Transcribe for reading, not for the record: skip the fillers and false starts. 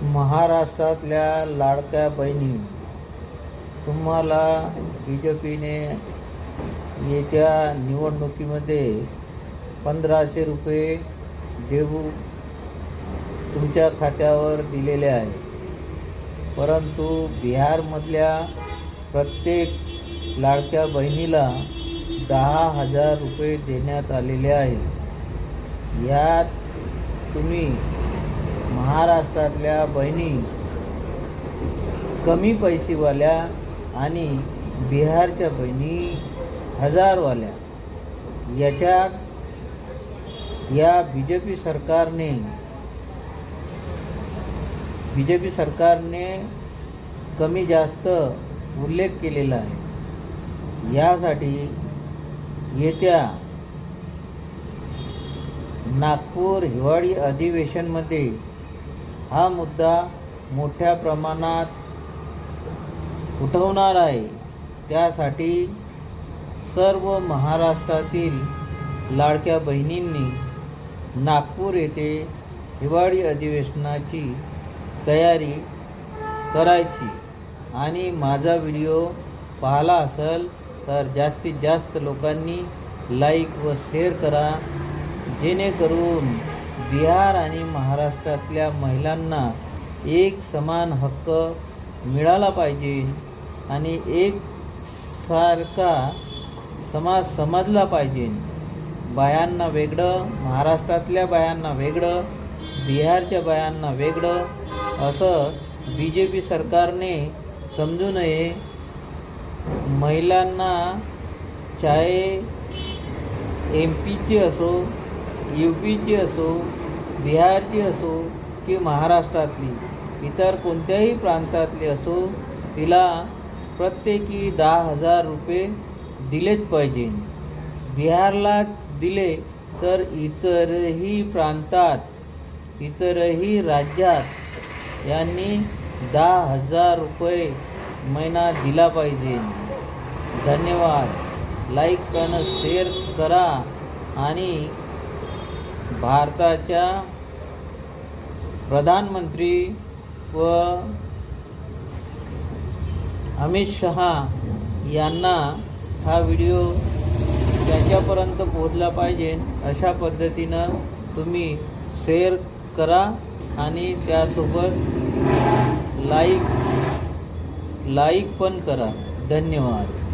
महाराष्ट्रातल्या लाडक्या बहिणी, तुम्हाला BJPने येत्या निवडणुकीमध्ये 1500 रुपये देऊ तुमच्या खात्यावर दिलेले आहे. परंतु बिहारमधल्या प्रत्येक लाडक्या बहिणीला 10,000 रुपये देण्यात आलेले आहे. यात तुम्ही महाराष्ट्रातल्या बहिणी कमी पैसेवाल्या आणि बिहारच्या बहिणी हजारवाल्या या बीजेपी सरकारने कमी जास्त उल्लेख केलेला आहे. यासाठी येत्या नागपूर हिवाळी अधिवेशनमध्ये हा मुद्दा मोठ्या प्रमाणात उठवणार आहे. त्यासाठी सर्व महाराष्ट्रातील लाडक्या बहिणींनी नागपूर येथे हिवाळी अधिवेशनाची तयारी करायची आणि माझा व्हिडिओ पाहिला असेल तर जास्तीत जास्त लोकांनी लाईक व शेअर करा, जेणेकरून बिहार आणि महाराष्ट्रातल्या महिलांना एक समान हक्क मिळाला पाहिजे आणि एक सारखा समाज समजला पाहिजे. बायांना वेगळं, महाराष्ट्रातल्या बायांना वेगळं, बिहारच्या बायांना वेगळं असं BJP सरकारने समजू नये. महिलांना चाहे MP ची असो, UPची असो, बिहारची असो की महाराष्ट्रातली इतर कोणत्याही प्रांतातली असो, तिला प्रत्येकी 10,000 रुपये दिलेच पाहिजे. बिहारला दिले तर इतरही प्रांतात, इतरही राज्यात यांनी 10,000 रुपये महिना दिला पाहिजे. धन्यवाद. लाईक करा, शेअर करा आणि भारताच्या प्रधानमंत्री व अमित शहा यांना हा व्हिडिओ त्यांच्यापर्यंत पोहोचला पाहिजे अशा पद्धतीनं तुम्ही शेअर करा आणि त्यासोबत लाईक पण करा. धन्यवाद.